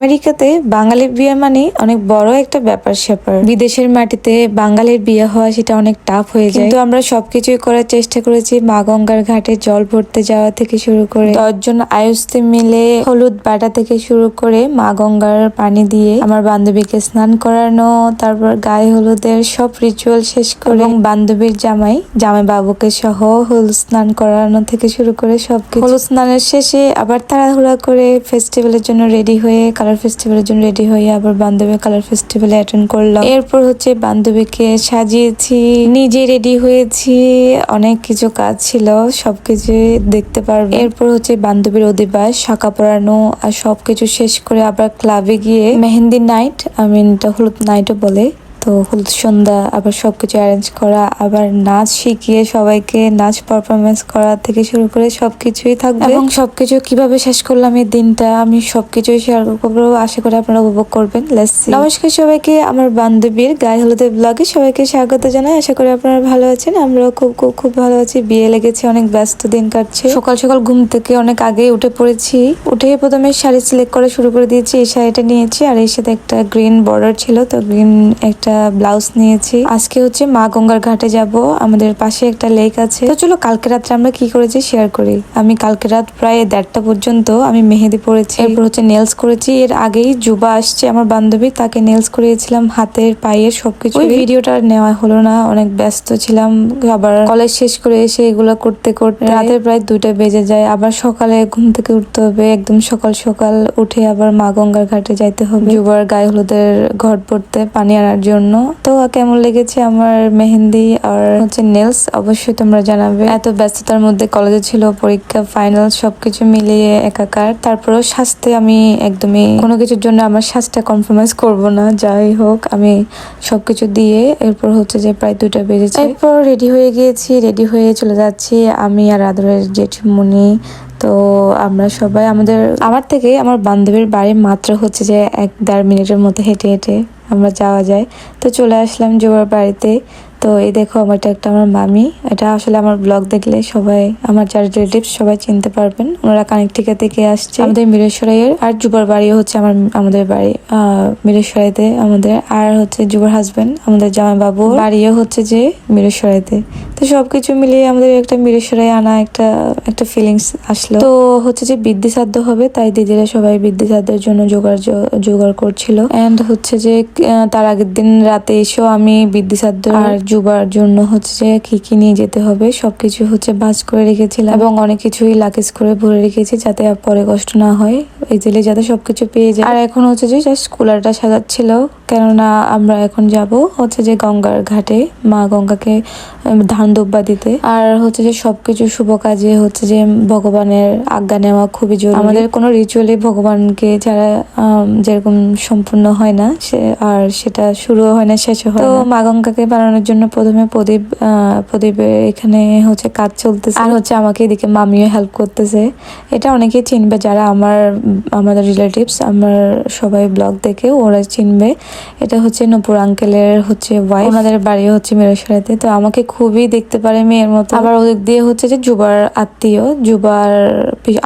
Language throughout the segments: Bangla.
আমেরিকাতে বাঙালির বিয়ে মানে অনেক বড় একটা ব্যাপার স্যাপার। বিদেশের মাটিতে বাঙালির বিয়ে হওয়া সেটা অনেক টাফ হয়ে যায়, কিন্তু আমরা সবকিছুই করার চেষ্টা করেছি। মা গঙ্গার ঘাটে জল ভরতে যাওয়া থেকে শুরু করে 10 জন আয়ুস্তে মিলে হলুদ বাটা থেকে শুরু করে মা গঙ্গার পানি দিয়ে আমার বান্ধবীকে স্নান করানো, তারপর গায়ে হলুদের সব রিচুয়াল শেষ করে এবং বান্ধবীর জামাই বাবুকে সহ হলুদ স্নান করানো থেকে শুরু করে সবকিছু। হলুদ স্নানের শেষে আবার তাড়াহুড়া করে ফেস্টিভ্যালের জন্য রেডি হয়ে কালার ফেস্টিভ্যালের জন্য রেডি হয়ে আবার বান্ধবী কালার ফেস্টিভ্যালে অ্যাটেন্ড করলাম। এরপর হচ্ছে বান্ধবীকে সাজিয়েছি, নিজে রেডি হয়েছি, অনেক কিছু কাজ ছিল, সবকিছু দেখতে পারবে। এরপর হচ্ছে বান্ধবীর অধিবাস, শাঁখা পরানো আর সবকিছু শেষ করে আবার ক্লাবে গিয়ে মেহেন্দি নাইট, এটা হলুদ নাইটও বলে, তো হলুদ সন্ধ্যা, আবার সবকিছু অ্যারেঞ্জ করা, আবার নাচ শিখিয়ে সবাইকে নাচ পারফরমেন্স করা থেকে শুরু করে সবকিছুই থাকবে। এবং সবকিছু কিভাবে শেষ করলাম এই দিনটা আমি সবকিছুই শেয়ার করবো, আশা করি আপনারা উপভোগ করবেন। নমস্কার সবাইকে, আমার বান্ধবীর গায়ে হলুদের ব্লগে সবাইকে স্বাগত জানাই। আশা করি আপনারা ভালো আছেন, আমরাও খুব খুব খুব ভালো আছি। বিয়ে লেগেছে, অনেক ব্যস্ত দিন কাটছে। সকাল সকাল ঘুম থেকে অনেক আগে উঠে পড়েছি। উঠে প্রথমে শাড়ি সিলেক্ট করা শুরু করে দিয়েছি। এই শাড়িটা নিয়েছি, আর এর সাথে একটা গ্রিন বর্ডার ছিল, তো গ্রিন একটা ব্লাউজ নিয়েছি। আজকে হচ্ছে মা গঙ্গার ঘাটে যাব, আমাদের পাশে একটা লেক আছে। তো চলো কালকে রাত্রে আমরা কি করেছি শেয়ার করি। আমি কালকে রাত প্রায় 1:30টা পর্যন্ত আমি মেহেদি পরেছি, এরপর হচ্ছে নেলস করেছি। এর আগেই জুবা আসছে আমার বান্ধবী, তাকে নেলস করিয়েছিলাম, হাতের পায়ের সবকিছু। ওই ভিডিওটা নেওয়া হলো না, অনেক ব্যস্ত ছিলাম। আবার কলেজ শেষ করে এসে এগুলো করতে করতে রাতের প্রায় 2টা বেজে যায়। আবার সকালে ঘুম থেকে উঠতে হবে, একদম সকাল সকাল উঠে আবার মা গঙ্গার ঘাটে যাইতে হবে জুবার গায়ে হলুদের ঘট পড়তে পানি আনার জন্য। তো কেমন লেগেছে আমার মেহেন্দি আর হচ্ছে নেলস অবশ্যই তোমরা জানাবে। এত ব্যস্ততার মধ্যে কলেজে ছিল পরীক্ষা, ফাইনাল, সবকিছু মিলিয়ে একাকার। তারপরেও স্বাস্থ্যে আমি একদমই কোনো কিছুর জন্য আমার স্বাস্থ্যটা কম্প্রোমাইজ করব না। যাই হোক, আমি সবকিছু দিয়ে এরপর হচ্ছে যে প্রায় 2টা বেজেছে। এরপর রেডি হয়ে গিয়েছি, রেডি হয়ে চলে যাচ্ছি আমি আর আদরের জেঠিমণি। তো আমরা সবাই আমার থেকে আমার বান্ধবীর বাড়ি মাত্র হচ্ছে যে 1-1.5 মিনিটের মধ্যে হেঁটে হেঁটে আমরা যাওয়া যায়। তো চলে আসলাম জুবার বাড়িতে। তো এই দেখো এটা একটা আমার মামি, এটা আসলে আমার ব্লগ দেখলে সবাই আমার যারা রিলেটিভস সবাই চিনতে পারবেন, ওনারা কানেকটিকা থেকে আসছে আমাদের মিরেশ্বরাইয়ের। আর জুবার বাড়িও হচ্ছে আমাদের বাড়ি মিরেশ্বরাইতে আমাদের। আর হচ্ছে জুবার হাজবেন্ড আমাদের জামাইবাবু বাড়িও হচ্ছে যে মিরেশ্বরাইতে। তো সবকিছু মিলিয়ে আমাদের একটা মিরেশ্বরাই আনা একটা ফিলিংস আসলো। তো হচ্ছে যে বৃদ্ধি সাধ্য হবে, তাই দিদিরা সবাই বৃদ্ধি সাধ্যের জন্য জোগাড় করছিল। এন্ড হচ্ছে যে তার আগের দিন রাতে এসেও আমি বৃদ্ধি সাধ্য আর জুবার জন্য হচ্ছে যে কি নিয়ে যেতে হবে সবকিছু হচ্ছে ভাঁজ করে রেখেছিলাম, এবং অনেক কিছুই লাগেজ করে ভরে রেখেছি যাতে পরে কষ্ট না হয়, ইজিলি যাতে সবকিছু পেয়ে যায়। আর এখন হচ্ছে যে জাস্ট কুলারটা সাজাচ্ছিল, কেননা আমরা এখন যাব হচ্ছে যে গঙ্গার ঘাটে মা গঙ্গাকে ধান দুব্বা দিতে। আর হচ্ছে যে সবকিছু শুভ কাজে হচ্ছে যে ভগবানের আজ্ঞা নেওয়া খুবই জরুরি। আমাদের কোনো রিচুয়ালি ভগবানকে ছাড়া যেরকম সম্পূর্ণ হয় না, আর সেটা শুরুও হয় না, শেষও হয় না। তো মা গঙ্গাকে বানানোর জন্য প্রথমে প্রদীপের এখানে হচ্ছে কাজ চলতেছে, আর হচ্ছে আমাকে এদিকে মামিও হেল্প করতেছে। এটা অনেকেই চিনবে যারা আমাদের রিলেটিভস, আমার সবাই ব্লগ দেখে ওরা চিনবে। এটা হচ্ছে নূপুর আঙ্কেলের হচ্ছে ওয়াইফ, ওনাদের বাড়ি হচ্ছে মিরেশ্বরাইতে। তো আমাকে খুবই দেখতে পারে মেয়ের মতো। আবার ওদিক দিয়ে হচ্ছে যে জুবার আত্মীয়, জুবার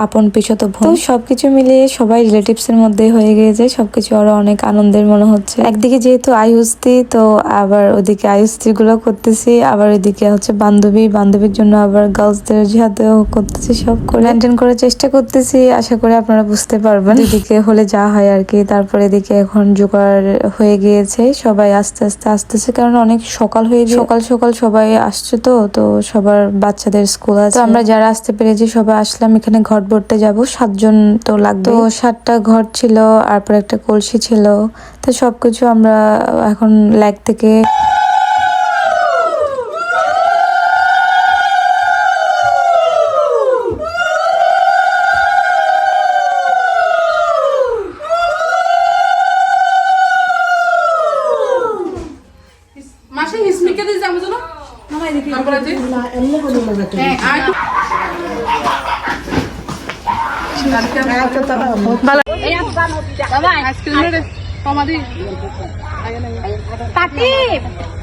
আপন পিছতো বোন। তো সবকিছু মিলিয়ে সবাই রিলেটিভস এর মধ্যে হয়ে গিয়েছে, সবকিছু আরো অনেক আনন্দের মনে হচ্ছে। একদিকে যেহেতু আয়ুস্তি, তো আবার ওদিকে আয়ুস্তি গুলো করতেছি, আবার ওইদিকে হচ্ছে বান্ধবীর জন্য আবার গার্লসদের সাথেও করতেছি, সব করে মেনটেন করার চেষ্টা করতেছি। আশা করি আপনারা বুঝতে পারবেন এদিকে হলে যা হয় আর কি। তারপরে এদিকে এখন জোগাড় হয়ে গিয়েছে, সবাই আস্তে আস্তে আসতেছে, কারণ অনেক সকাল হয়ে যায়, সকাল সবাই আসছে। তো সবার বাচ্চাদের স্কুল আছে। তো আমরা যারা আসতে পেরেছি সবাই আসলাম। এখানে ঘট ভরতে যাব, 7 জন তো লাগবে। তো 7টা ঘট ছিল, তারপর একটা কলসি ছিল। তো সবকিছু আমরা এখন লেক থেকে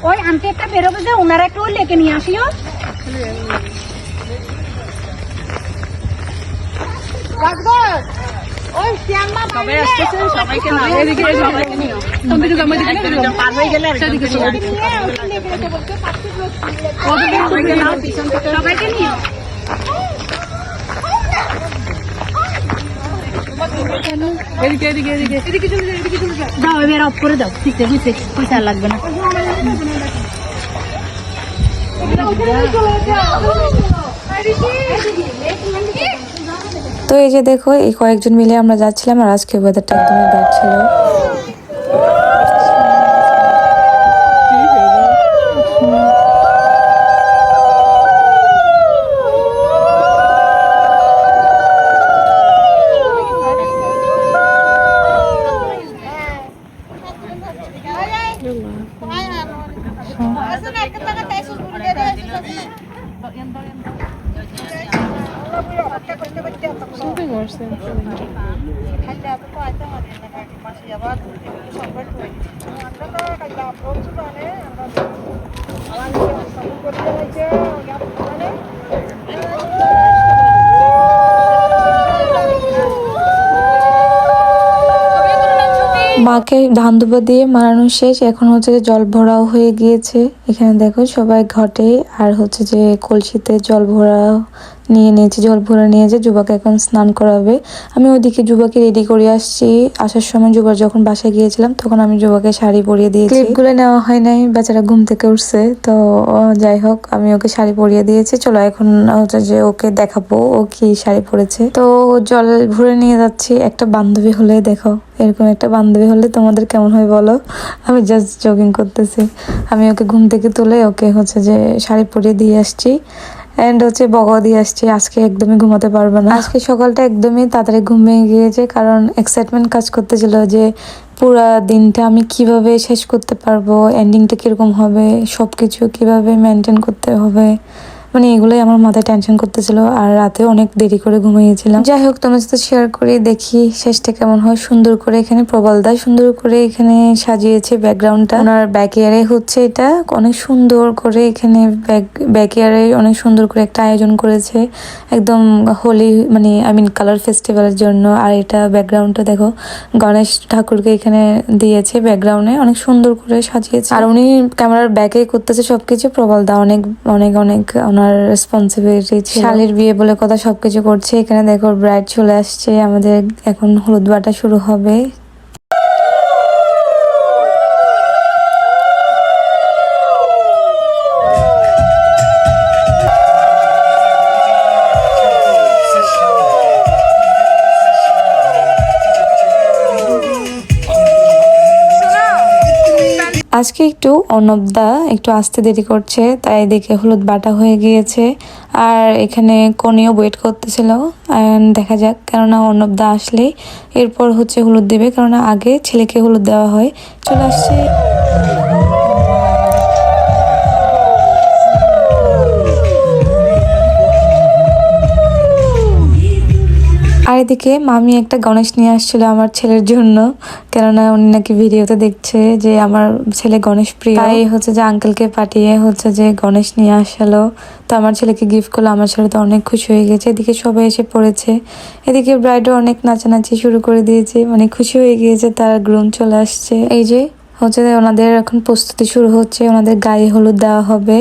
ওই আনতে একটা বেরোবে যে ওনারা একটু লেকে নিয়ে আসিও। ওই শ্যামা সবাই আসতেছে, সবাইকে নাও, এদিকে এসো, সবাইকে নিও। তুমি তো গামে দিকে না, পার হয়ে গেলে আরেকজনকে নিও। সবাইকে নাও, পিছন থেকে সবাইকে নিও। এদিকে এদিকে এদিকে এদিকে চলে যাও, এদিকে চলে যাও। দাও এবার অফ করে দাও, ঠিক আছে, পয়সা লাগবে না। তো এই যে দেখো, এই কয়েকজন মিলে আমরা যাচ্ছিলাম, আর আজকে ওয়েদারটা একদমই ব্যাড ছিল। মাকে ধান দুবা দিয়ে মারানো শেষ, এখন হচ্ছে যে জল ভরাও হয়ে গিয়েছে। এখানে দেখো সবাই ঘটে আর হচ্ছে যে কলসিতে জল ভরা নিয়ে নিয়েছে, জল ভরা নিয়ে যে যুবাকে এখন স্নান করাবে। আমি ওইদিকে যুবাকে রেডি করে আসছি। আসার সময় যুবার যখন বাসায় গিয়েছিলাম তখন আমি যুবাকে শাড়ি পরিয়ে দিয়েছি। ক্লিপগুলো নেওয়া হয় নাই, বেচারা ঘুম থেকে উঠছে, তো যাই হোক আমি ওকে শাড়ি পরিয়ে দিয়েছি। চলো এখন হচ্ছে যে ওকে দেখাবো ও কি শাড়ি পরেছে। তো জল ভরে নিয়ে যাচ্ছি। একটা বান্ধবী হলে দেখো, এরকম একটা বান্ধবী হলে তোমাদের কেমন হয় বলো। আমি জাস্ট জগিং করতেছি। আমি ওকে ঘুম থেকে তুলে ওকে হচ্ছে যে শাড়ি পরিয়ে দিয়ে আসছি এন্ড হচ্ছে বগাও দিয়ে আসছি। আজকে একদমই ঘুমাতে পারবে না। আজকে সকালটা একদমই তাড়াতাড়ি ঘুম ভেঙে গিয়েছে, কারণ এক্সাইটমেন্ট কাজ করতেছিল যে পুরা দিনটা আমি কিভাবে শেষ করতে পারবো, এন্ডিংটা কিরকম হবে, সবকিছু কিভাবে মেনটেন করতে হবে, মানে এগুলোই আমার মাথায় টেনশন করতেছিল। আর রাতে অনেক দেরি করে ঘুমিয়েছিলাম। যাই হোক তোমার সাথে শেয়ার করি, দেখি শেষটা কেমন হয়। সুন্দর করে এখানে প্রবালদা সুন্দর করে এখানে সাজিয়েছে ব্যাকগ্রাউন্ডটা। ওনার ব্যাক ইয়ারে হচ্ছে এটা অনেক সুন্দর করে, এখানে ব্যাক ইয়ারে অনেক সুন্দর করে একটা আয়োজন করেছে একদম হোলি, মানে কালার ফেস্টিভ্যালের জন্য। আর এটা ব্যাকগ্রাউন্ডটা দেখো, গণেশ ঠাকুরকে এখানে দিয়েছে ব্যাকগ্রাউন্ডে, অনেক সুন্দর করে সাজিয়েছে। আর উনি ক্যামেরার ব্যাকে করতেছে সবকিছু। প্রবালদা অনেক অনেক অনেক ওনার রেসপন্সিবিলিটি ছিল। শালির বিয়ে বলে কথা সবকিছু করছে। এখানে দেখো ব্রাইড চলে আসছে, আমাদের এখন হলুদ বাটা শুরু হবে। আজকে একটু অর্ণবদা একটু আসতে দেরি করছে, তাই দেখে হলুদ বাটা হয়ে গিয়েছে। আর এখানে কনেও ওয়েট করতেছিল, দেখা যাক, কেননা অর্ণবদা আসলে এরপর হচ্ছে হলুদ দেবে, কেননা আগে ছেলেকে হলুদ দেওয়া হয়। চলে আসছে। আর এদিকে মামি একটা গণেশ নিয়ে আসছিল আমার ছেলের জন্য, কেননা উনি নাকি ভিডিওতে দেখছে যে আমার ছেলে গণেশ প্রিয়, তাই হচ্ছে যে আঙ্কেলকে পাঠিয়ে হচ্ছে যে গণেশ নিয়ে আসলো। তো আমার ছেলেকে গিফট করলো, আমার ছেলে তো অনেক খুশি হয়ে গেছে। এদিকে সবাই এসে পড়েছে, এদিকে ব্রাইডও অনেক নাচানাচি শুরু করে দিয়েছে, মানে খুশি হয়ে গিয়েছে, তার গ্রুম চলে আসছে। এই যে হচ্ছে ওনাদের এখন প্রস্তুতি শুরু হচ্ছে, ওনাদের গায়ে হলুদ দেওয়া হবে।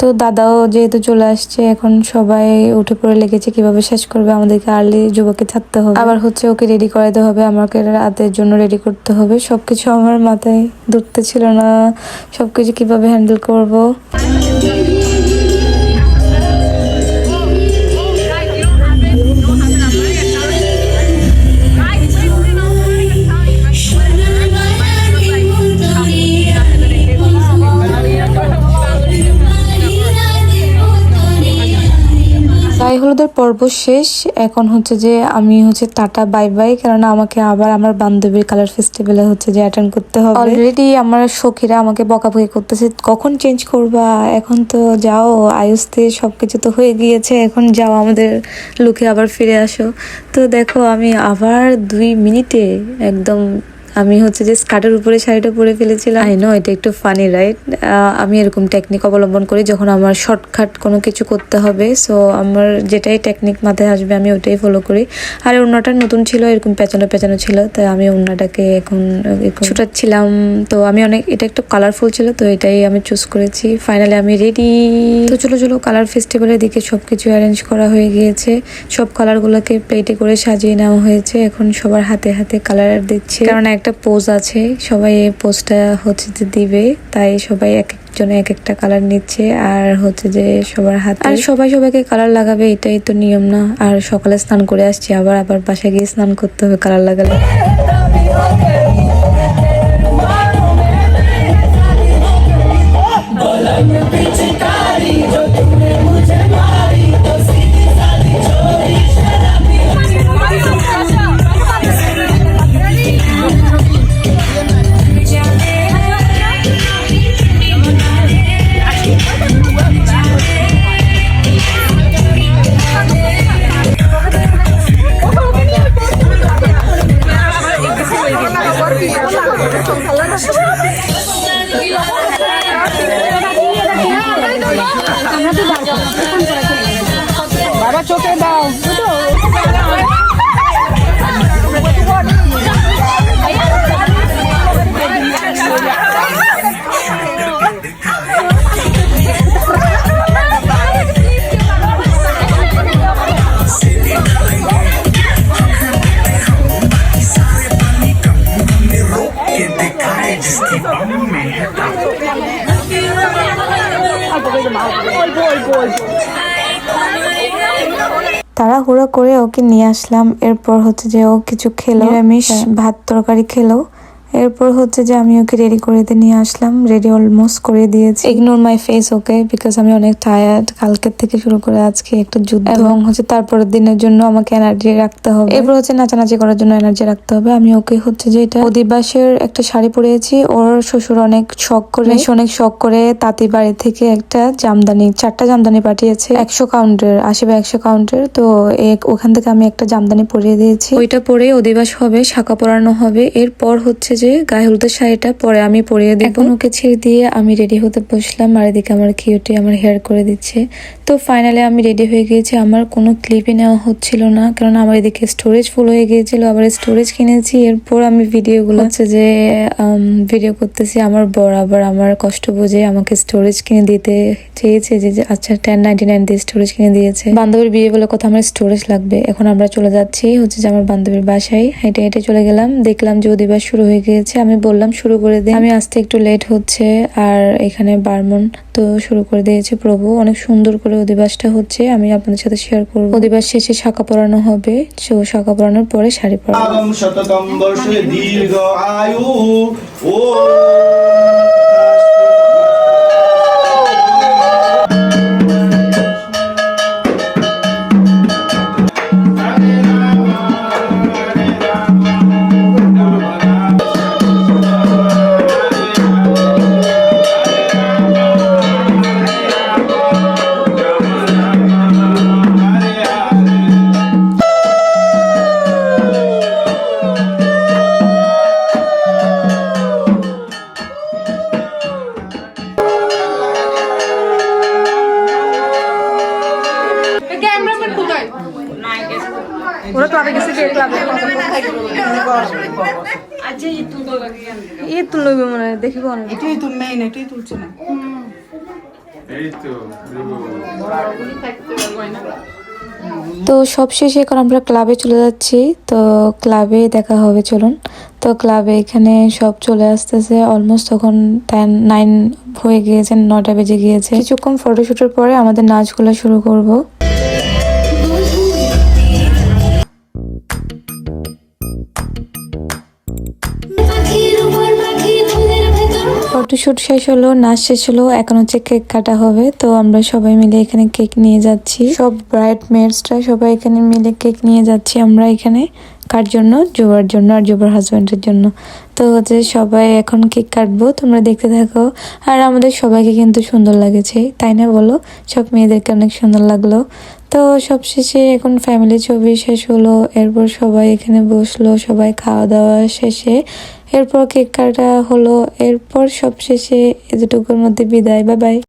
তো দাদাও যেহেতু চলে আসছে, এখন সবাই উঠে পড়ে লেগেছে কিভাবে শেষ করবে। আমাদেরকে আর্লি যুবকে থাকতে হবে, আবার হচ্ছে ওকে রেডি করাতে হবে, আমাকে রাতের জন্য রেডি করতে হবে। সবকিছু আমার মাথায় ধরতে ছিল না, সবকিছু কিভাবে হ্যান্ডেল করব। গায়ে হলুদের পর্ব শেষ। এখন হচ্ছে যে আমি হচ্ছে টাটা বাই বাই, কারণ আমাকে আবার আমার বান্ধবীর কালার ফেস্টিভ্যালে হচ্ছে যে অ্যাটেন্ড করতে হবে। অলরেডি আমার সখীরা আমাকে বকাবকি করতেছে, কখন চেঞ্জ করবা, এখন তো যাও, আয়ুস্তে সবকিছু তো হয়ে গিয়েছে, এখন যাও, আমাদের লুকে আবার ফিরে আসো। তো দেখো আমি আবার 2 মিনিটে একদম আমি হচ্ছে যে স্কার্টের উপরে শাড়িটা পরে ফেলেছিলাম। আই নো এটা একটু ফানি রাইট। আমি এরকম টেকনিক অবলম্বন করি যখন আমার শর্টকাট কোনো কিছু করতে হবে। সো আমার যেটাই টেকনিক মাথায় আসবে আমি ওটাই ফলো করি। আর ওড়নাটা নতুন ছিল, এরকম পেঁচানো পেঁচানো ছিল, তাই আমি ওড়নাটাকে এখন ছুটাচ্ছিলাম। তো আমি এটা একটু কালারফুল ছিল, তো এটাই আমি চুজ করেছি। ফাইনালি আমি রেডি। তো চলো কালার ফেস্টিভ্যালের দিকে সবকিছু অ্যারেঞ্জ করা হয়ে গিয়েছে। সব কালারগুলোকে প্লেটে করে সাজিয়ে নেওয়া হয়েছে। এখন সবার হাতে হাতে কালার দিচ্ছে, কারণ একটা পোজ আছে, সবাই এই পোজটা হচ্ছে যে দিবে, তাই সবাই এক একজনে এক একটা কালার নিচ্ছে। আর হচ্ছে যে সবার হাতে, আর সবাই সবাইকে কালার লাগাবে, এটাই তো নিয়ম না? আর সকালে স্নান করে আসছি, আবার বাসায় গিয়ে স্নান করতে হবে কালার লাগালে। বাবা চোখে দাও। তাড়াহুড়ো করে ওকে নিয়ে আসলাম। এরপর হচ্ছে যে ও কিছু খেলো, নিরামিষ ভাত তরকারি খেলো। এরপর হচ্ছে যে আমি ওকে রেডি করে নিয়ে আসলাম। রেডি অলমোস্ট করে দিয়েছি। Ignore my face okay, because আমি অনেক টায়ার্ড। কালকের থেকে শুরু করে আজকে একটা যুদ্ধ, এবং হচ্ছে তারপরের দিনের জন্য আমাকে এনার্জি রাখতে হবে। এরপর হচ্ছে নাচানাচি করার জন্য এনার্জি রাখতে হবে। আমি ওকে হচ্ছে যে এটা অধিবাসের একটা শাড়ি পরিয়েছি। ওর শ্বশুর অনেক শখ করে তাঁতি বাড়ি থেকে একটা জামদানি, 4টা জামদানি পাঠিয়েছে, 100 কাউন্টের, 80 বা 100 কাউন্টের। তো ওখান থেকে আমি একটা জামদানি পরিয়ে দিয়েছি। ওইটা পরে অধিবাস হবে, শাঁখা পরানো হবে। এরপর হচ্ছে যে গায়ে হলুদের শাড়িটা পরে আমি পরিয়ে দেব। এখন ওকে ছেড়ে দিয়ে আমি রেডি হতে বসলাম, আর এদিকে আমার কিউটি আমার হেয়ার করে দিচ্ছে। তো ফাইনালি আমি রেডি হয়ে গিয়েছি। আমার কোনো ক্লিপই নেওয়া হচ্ছিল না, কারণ আমার এদিকে স্টোরেজ ফুল হয়ে গিয়েছিল। আবার স্টোরেজ কিনেছি। এরপর আমি ভিডিওগুলো হচ্ছে যে ভিডিও করতেছি। আমার বর আবার আমার কষ্ট বুঝে আমাকে স্টোরেজ কিনে দিতে চেয়েছে, যে আচ্ছা 1099 দিয়ে স্টোরেজ কিনে দিয়েছে। বান্ধবীর বিয়ে বলে কথা, আমার স্টোরেজ লাগবে। এখন আমরা চলে যাচ্ছি হচ্ছে যে আমার বান্ধবীর বাসায়। হেঁটে হেঁটে চলে গেলাম, দেখলাম যে অধিবাস শুরু হয়ে গিয়েছে। আমি বললাম শুরু করে দিই, আমি আসতে একটু লেট হচ্ছে। আর এখানে বারমন তো শুরু করে দিয়েছে। প্রভু অনেক সুন্দর করে অধিবাসটা হচ্ছে, আমি আপনাদের সাথে শেয়ার করবো। অধিবাস শেষে শাঁখা পরানো হবে, শাঁখা পরানোর পরে শাড়ি পরানো। শততম বর্ষে দীর্ঘ আয়ু ও ক্যামেরাম্যান কোথায়? ওরা ক্লাবে গেছে, যে ক্লাবে ঈদ তুলবে মনে হয়, দেখিব না। এটাই তো মেইন, এটাই তুলছে না। তো সব শেষে এখন আমরা ক্লাবে চলে যাচ্ছি। তো ক্লাবে দেখা হবে, চলুন। তো ক্লাবে এখানে সব চলে আসতেছে। অলমোস্ট তখন 9 হয়ে গিয়েছে, 9টা বেজে গিয়েছে। কিছুক্ষণ ফটোশুটের পরে আমাদের নাচগুলো শুরু করব। ফটোশুট শেষ হলো, নাচ শেষ হলো, এখন হচ্ছে কেক কাটা হবে। তো আমরা সবাই মিলে এখানে কেক নিয়ে যাচ্ছি। সব ব্রাইড মেডসরা সবাই এখানে মিলে কেক নিয়ে যাচ্ছি আমরা এখানে। কার জন্য? জোবার জন্য, আর জোবার হাজব্যান্ডের জন্য। তো হচ্ছে সবাই এখন কেক কাটবো, তোমরা দেখতে থাকো। আর আমাদের সবাইকে কিন্তু সুন্দর লাগেছে, তাই না বলো? সব মেয়েদেরকে অনেক সুন্দর লাগলো। তো সব শেষে এখন ফ্যামিলি ছবি শেষ হলো। এরপর সবাই এখানে বসলো, সবাই খাওয়া দাওয়া শেষে এরপর কেক কাটা হলো, এরপর সবশেষে এতটুকুর মধ্যে বিদায়। Bye bye.